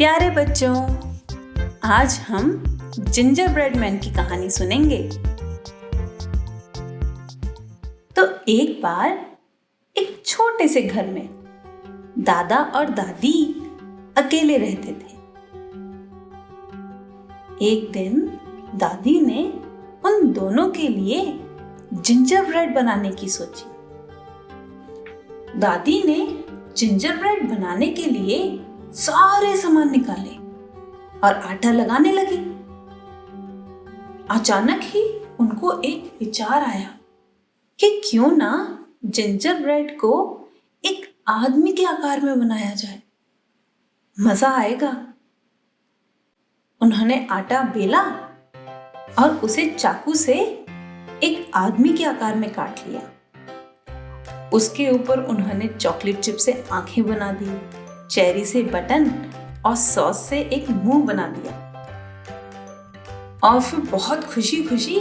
प्यारे बच्चों, आज हम जिंजर ब्रेड मैन की कहानी सुनेंगे। तो एक बार एक छोटे से घर में दादा और दादी अकेले रहते थे। एक दिन दादी ने उन दोनों के लिए जिंजर ब्रेड बनाने की सोची। दादी ने जिंजर ब्रेड बनाने के लिए सारे सामान निकाले और आटा लगाने लगी। अचानक ही उनको एक विचार आया कि क्यों ना जिंजर ब्रेड को एक आदमी के आकार में बनाया जाए, मजा आएगा। उन्होंने आटा बेला और उसे चाकू से एक आदमी के आकार में काट लिया। उसके ऊपर उन्होंने चॉकलेट चिप से आंखें बना दी, चेरी से बटन और सॉस से एक मुंह बना दिया और फिर बहुत खुशी खुशी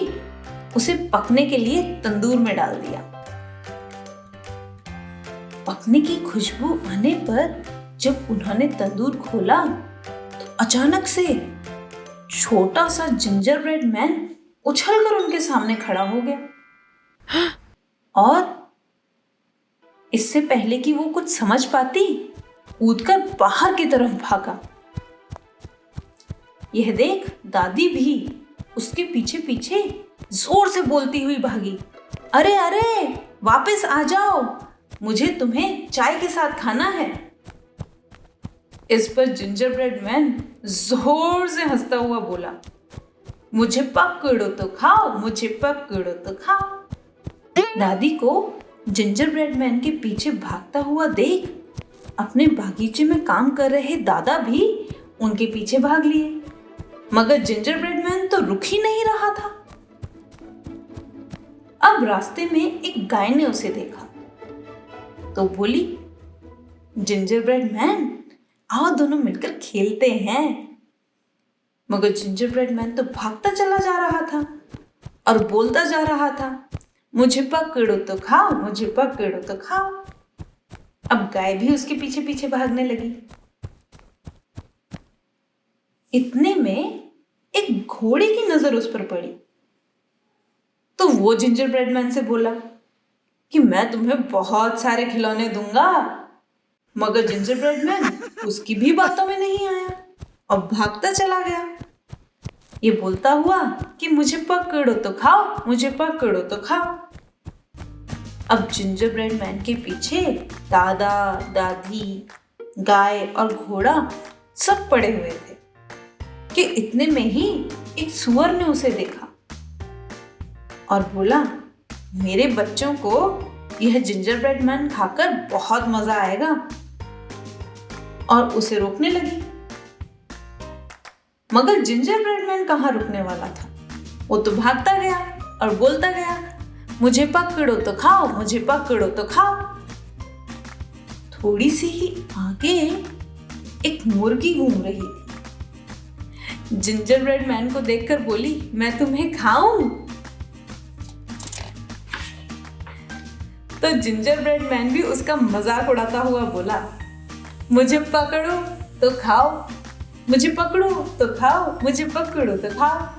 उसे पकने के लिए तंदूर में डाल दिया। पकने की खुशबू आने पर जब उन्होंने तंदूर खोला तो अचानक से छोटा सा जिंजर ब्रेड मैन उछलकर उनके सामने खड़ा हो गया और इससे पहले कि वो कुछ समझ पाती, कूदकर बाहर की तरफ भागा। यह देख दादी भी उसके पीछे पीछे जोर से बोलती हुई भागी, अरे अरे वापस आ जाओ, मुझे तुम्हें चाय के साथ खाना है। इस पर जिंजर ब्रेड मैन जोर से हंसता हुआ बोला, मुझे पकड़ो तो खाओ, मुझे पकड़ो तो खाओ। दादी को जिंजर ब्रेड मैन के पीछे भागता हुआ देख अपने बागीचे में काम कर रहे दादा भी उनके पीछे भाग लिए, मगर जिंजर ब्रेड मैन तो रुक ही नहीं रहा था। अब रास्ते में एक गाय ने उसे देखा तो बोली, जिंजर ब्रेड मैन आओ दोनों मिलकर खेलते हैं। मगर जिंजर ब्रेड मैन तो भागता चला जा रहा था और बोलता जा रहा था, मुझे पकड़ो तो खाओ, मुझे पकड़ो तो खाओ। अब गाय भी उसके पीछे पीछे भागने लगी। इतने में एक घोड़े की नजर उस पर पड़ी तो वो जिंजर ब्रेड मैन से बोला कि मैं तुम्हें बहुत सारे खिलौने दूंगा। मगर जिंजर ब्रेड मैन उसकी भी बातों में नहीं आया और भागता चला गया, ये बोलता हुआ कि मुझे पकड़ो तो खाओ, मुझे पकड़ो तो खाओ। अब जिंजर ब्रेड मैन के पीछे दादा, दादी, गाय और घोड़ा सब पड़े हुए थे कि इतने में ही एक सूअर ने उसे देखा और बोला, मेरे बच्चों को यह जिंजर ब्रेड मैन खाकर बहुत मजा आएगा, और उसे रोकने लगी। मगर जिंजर ब्रेड मैन कहाँ रुकने वाला था, वो तो भागता गया और बोलता गया, मुझे पकड़ो तो खाओ, मुझे पकड़ो तो खाओ। थोड़ी सी ही आगे एक मुर्गी घूम रही थी। जिंजर ब्रेड मैन को देखकर बोली, मैं तुम्हें खाऊं? तो जिंजर ब्रेड मैन भी उसका मजाक उड़ाता हुआ बोला, मुझे पकड़ो तो खाओ, मुझे पकड़ो तो खाओ, मुझे पकड़ो तो खाओ।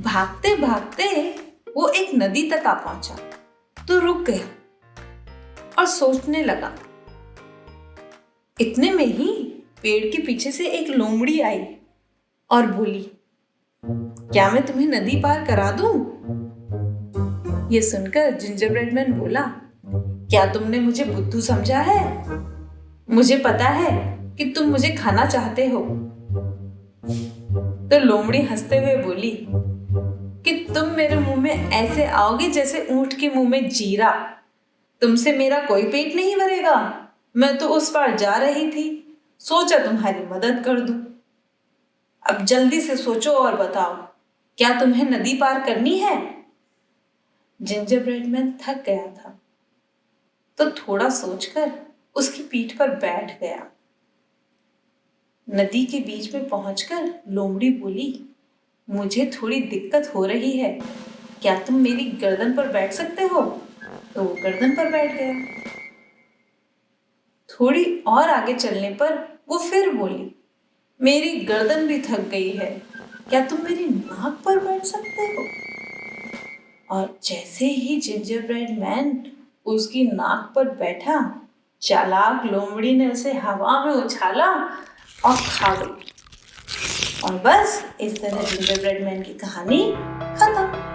भागते भागते वो एक नदी तक आ पहुंचा तो रुक गया और सोचने लगा। इतने में ही पेड़ के पीछे से एक लोमड़ी आई और बोली, क्या मैं तुम्हें नदी पार करा दूं? ये सुनकर जिंजर ब्रेड मैन बोला, क्या तुमने मुझे बुद्धू समझा है? मुझे पता है कि तुम मुझे खाना चाहते हो। तो लोमड़ी हंसते हुए बोली कि तुम मेरे मुंह में ऐसे आओगे जैसे ऊंट के मुंह में जीरा, तुमसे मेरा कोई पेट नहीं भरेगा। मैं तो उस पार जा रही थी, सोचा तुम्हारी मदद कर दूं। अब जल्दी से सोचो और बताओ, क्या तुम्हें नदी पार करनी है? जिंजर ब्रेड मैन थक गया था तो थोड़ा सोचकर उसकी पीठ पर बैठ गया। नदी के बीच में पहुंचकर लोमड़ी बोली, मुझे थोड़ी दिक्कत हो रही है, क्या तुम मेरी गर्दन पर बैठ सकते हो? तो वो गर्दन पर बैठ गया। थोड़ी और आगे चलने पर वो फिर बोली, मेरी गर्दन भी थक गई है, क्या तुम मेरी नाक पर बैठ सकते हो? और जैसे ही जिंजर ब्रेड मैन उसकी नाक पर बैठा, चालाक लोमड़ी ने उसे हवा में उछाला और खा गई। और बस इस तरह जिंजर ब्रेड मैन की कहानी खत्म।